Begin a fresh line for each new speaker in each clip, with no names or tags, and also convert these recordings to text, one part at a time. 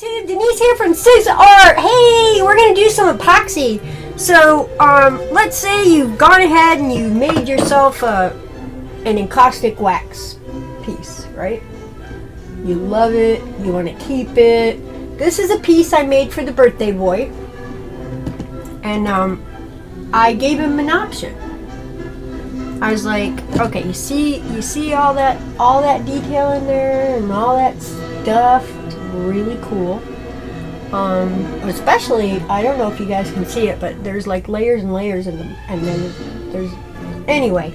YouTube, Denise here from Sis Art. Hey, we're gonna do some epoxy. So, let's say you've gone ahead and you made yourself an encaustic wax piece, right? You love it, you want to keep it. This is a piece I made for the birthday boy, and I gave him an option. I was like, okay, you see all that detail in there and all that stuff. It's really cool. Especially, I don't know if you guys can see it, but there's like layers and layers in them, and then there's anyway.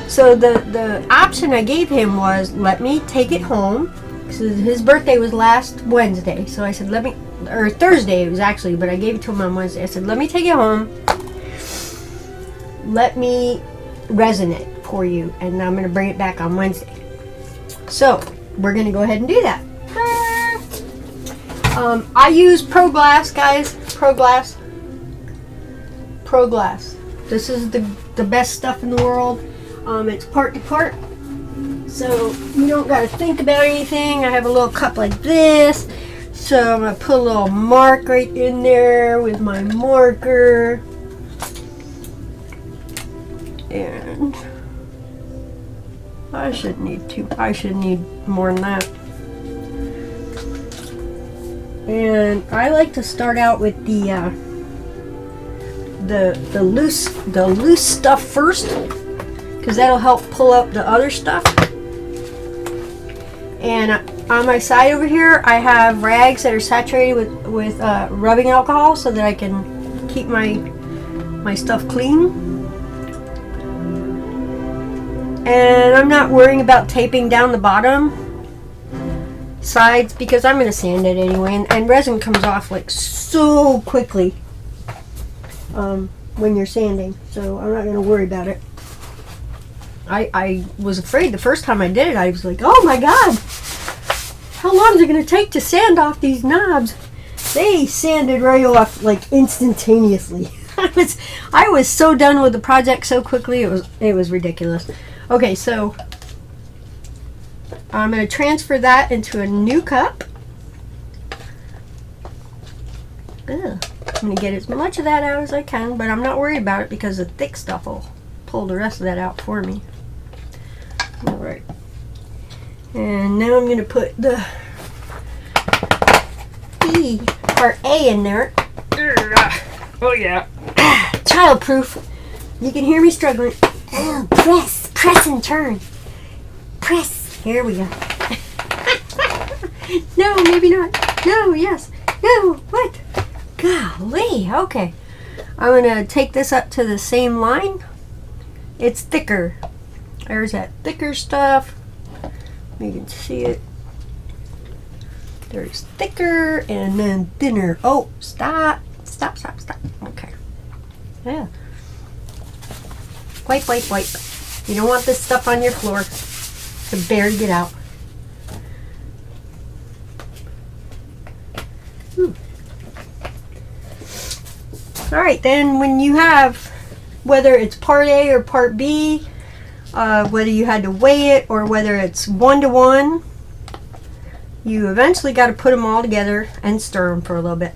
So the option I gave him was, let me take it home. So his birthday was last Wednesday, so I said, or Thursday it was actually, but I gave it to him on Wednesday. I said, let me take it home. Let me resin it for you, and I'm going to bring it back on Wednesday. So we're going to go ahead and do that. I use Pro Glass, guys. Pro Glass. This is the best stuff in the world. It's part to part, so you don't got to think about anything. I have a little cup like this, so I'm going to put a little mark right in there with my marker. And I should need more than that. And I like to start out with the loose stuff first, because that'll help pull up the other stuff. And on my side over here, I have rags that are saturated with rubbing alcohol, so that I can keep my stuff clean. And I'm not worrying about taping down the bottom sides, because I'm going to sand it anyway, and resin comes off like so quickly when you're sanding, so I'm not going to worry about it. I was afraid the first time I did it. I was like, oh my god, how long is it going to take to sand off these knobs? They sanded right off like instantaneously. I was so done with the project so quickly, it was ridiculous. Okay, so I'm going to transfer that into a new cup. I'm going to get as much of that out as I can, but I'm not worried about it because the thick stuff will pull the rest of that out for me. Alright. And now I'm going to put the part A in there. Oh yeah. Childproof. You can hear me struggling. Press and turn. Press. Here we go. No, maybe not. No, yes. No, what? Golly. Okay. I'm going to take this up to the same line. It's thicker. There's that thicker stuff. You can see it. There's thicker and then thinner. Oh, stop. Stop. Okay. Yeah. Wipe. You don't want this stuff on your floor. It's a bear to get out. Alright, then when you have, whether it's part A or part B, whether you had to weigh it or whether it's 1-to-1, you eventually got to put them all together and stir them for a little bit.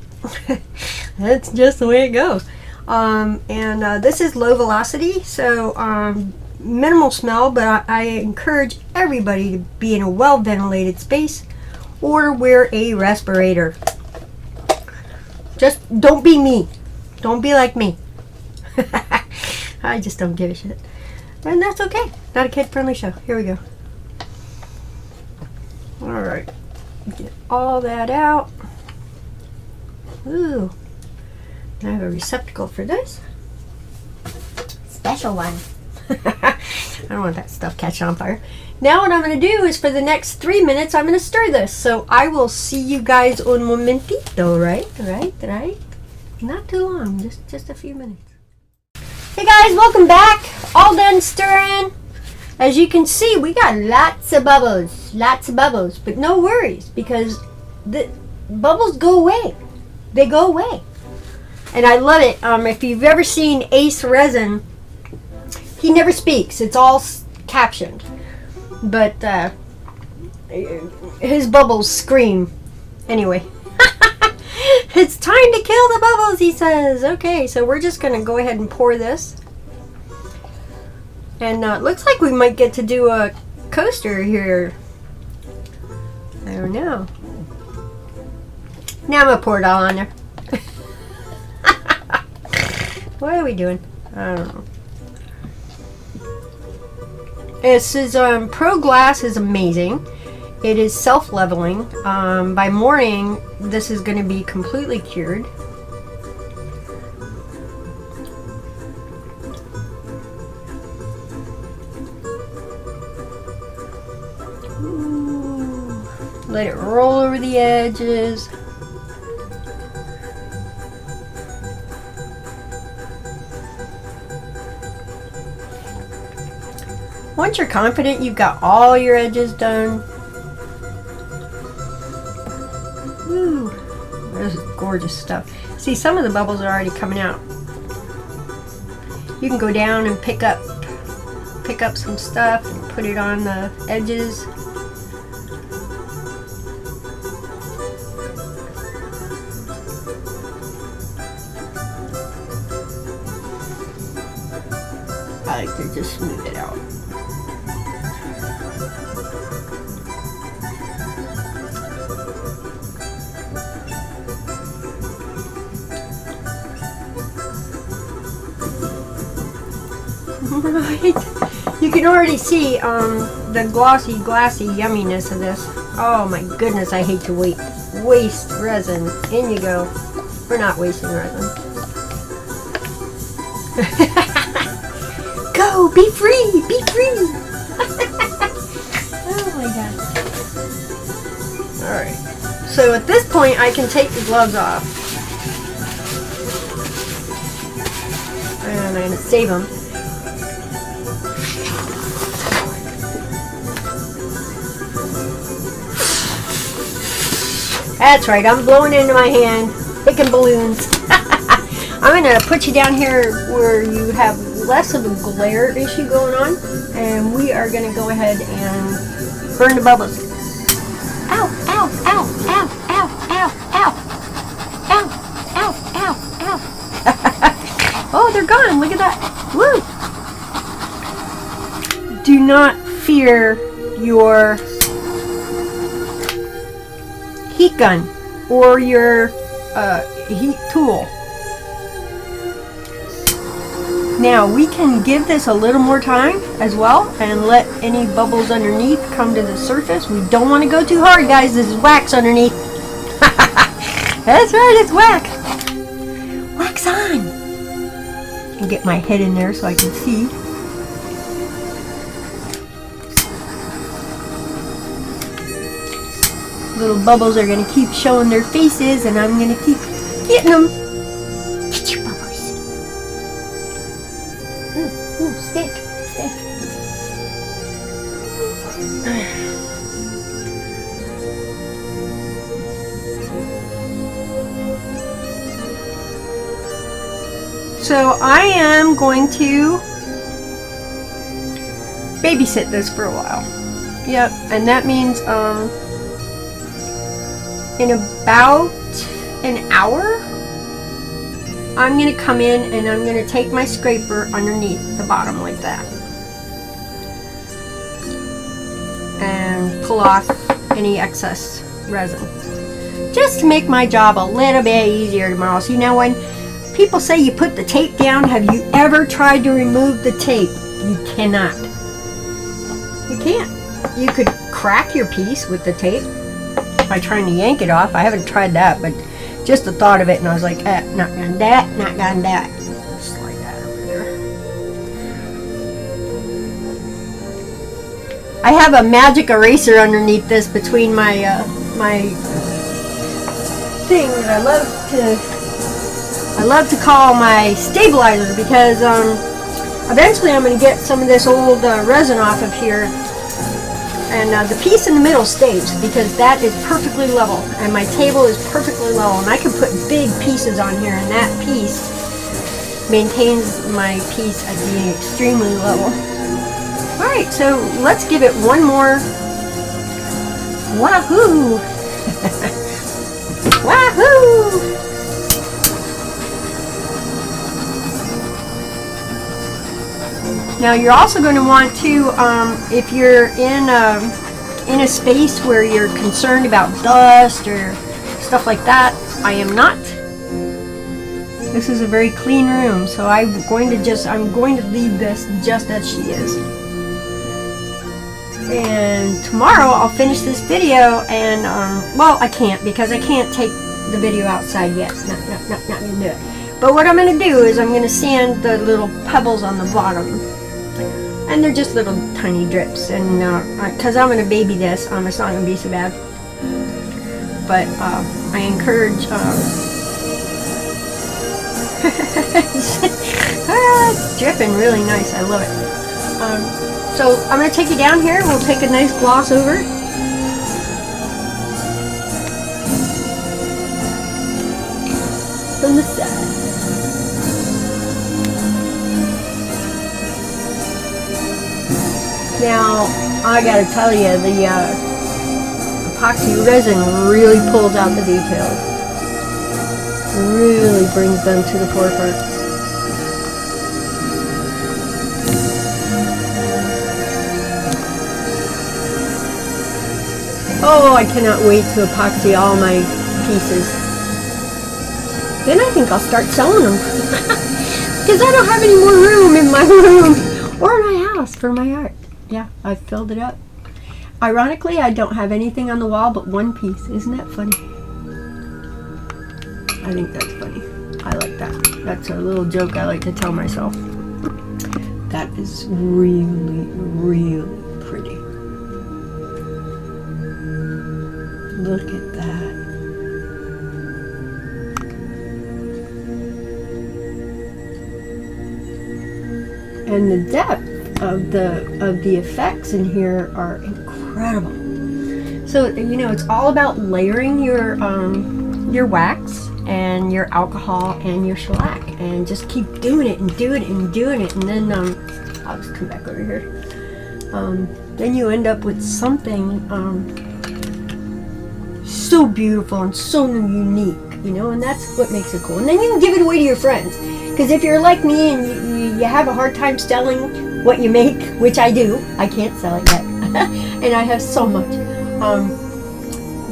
That's just the way it goes. This is low velocity, so minimal smell, but I encourage everybody to be in a well ventilated space or wear a respirator. Just don't be me. Don't be like me. I just don't give a shit. And that's okay. Not a kid friendly show. Here we go. Alright. Get all that out. Ooh. I have a receptacle for this. Special one. I don't want that stuff catching on fire. Now what I'm going to do is, for the next 3 minutes, I'm going to stir this. So I will see you guys un momentito, right? Not too long, just a few minutes. Hey guys, welcome back. All done stirring. As you can see, we got lots of bubbles, but no worries, because the bubbles go away. They go away. And I love it. If you've ever seen Ace Resin, he never speaks. It's all captioned. But his bubbles scream. Anyway. It's time to kill the bubbles, he says. Okay, so we're just going to go ahead and pour this. And it looks like we might get to do a coaster here. I don't know. Now I'm going to pour it all on there. What are we doing? I don't know. This is Pro Glass is amazing. It is self-leveling. By morning, this is going to be completely cured. Ooh. Let it roll over the edges. Once you're confident you've got all your edges done. Ooh, this is gorgeous stuff. See, some of the bubbles are already coming out. You can go down and pick up some stuff and put it on the edges. I like to just smooth it out. Right. You can already see the glassy yumminess of this. Oh my goodness, I hate to waste resin. In you go. We're not wasting resin. Go! Be free! Be free! Oh my god. Alright. So at this point I can take the gloves off. And I'm going to save them. That's right, I'm blowing into my hand, picking balloons. I'm going to put you down here where you have less of a glare issue going on, and we are going to go ahead and burn the bubbles. Ow, ow, ow, ow, ow, ow, ow, ow, ow, ow, ow. Oh, they're gone, look at that. Woo! Do not fear your heat gun or your heat tool. Now we can give this a little more time as well and let any bubbles underneath come to the surface. We don't want to go too hard, guys. This is wax underneath. That's right, it's wax. Wax on. And get my head in there so I can see. Little bubbles are going to keep showing their faces, and I'm going to keep getting them. Get your bubbles. Ooh, stick. So I am going to babysit this for a while. Yep, and that means in about an hour, I'm going to come in and I'm going to take my scraper underneath the bottom like that and pull off any excess resin, just to make my job a little bit easier tomorrow. So, you know, when people say you put the tape down, have you ever tried to remove the tape? You cannot. You can't. You could crack your piece with the tape by trying to yank it off. I haven't tried that, but just the thought of it, and I was like, not gonna do that, not gonna do that. Slide that over there. I have a magic eraser underneath this between my my thing that I love to call my stabilizer, because eventually I'm going to get some of this old resin off of here. And the piece in the middle stays, because that is perfectly level, and my table is perfectly level, and I can put big pieces on here, and that piece maintains my piece at being extremely level. Alright, so let's give it one more wahoo! Wahoo! Now you're also going to want to, if you're in a space where you're concerned about dust or stuff like that, I am not. This is a very clean room, so I'm going to leave this just as she is. And tomorrow I'll finish this video, and well, I can't because I can't take the video outside yet. Not gonna do it. But what I'm gonna do is I'm gonna sand the little pebbles on the bottom. And they're just little tiny drips, and because I'm going to baby this, it's not going to be so bad. But I encourage, it's dripping really nice, I love it. So I'm going to take you down here, we'll take a nice gloss over. From the side. Now, I gotta tell you, the epoxy resin really pulls out the details. Really brings them to the forefront. Oh, I cannot wait to epoxy all my pieces. Then I think I'll start selling them. Because I don't have any more room in my room or my house for my art. Yeah, I've filled it up. Ironically, I don't have anything on the wall but one piece. Isn't that funny? I think that's funny. I like that. That's a little joke I like to tell myself. That is really, really pretty. Look at that. And the depth of the effects in here are incredible. So you know, it's all about layering your wax and your alcohol and your shellac, and just keep doing it and doing it and doing it, and then I'll just come back over here. Then you end up with something so beautiful and so unique, you know, and that's what makes it cool. And then you can give it away to your friends, because if you're like me and you have a hard time selling what you make, which I do, I can't sell it yet, and I have so much,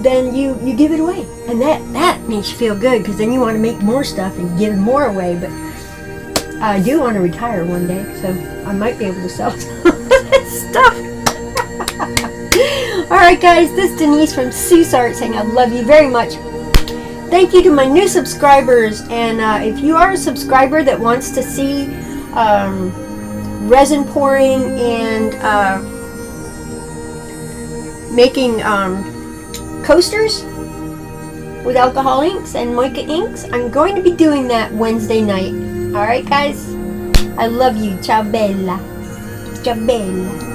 then you give it away, and that makes you feel good, because then you want to make more stuff and give more away. But I do want to retire one day, so I might be able to sell some of this stuff. Alright guys, this is Denise from Seuss Art saying I love you very much. Thank you to my new subscribers, and if you are a subscriber that wants to see resin pouring and making coasters with alcohol inks and mica inks, I'm going to be doing that Wednesday night. Alright guys, I love you. Ciao bella. Ciao bella.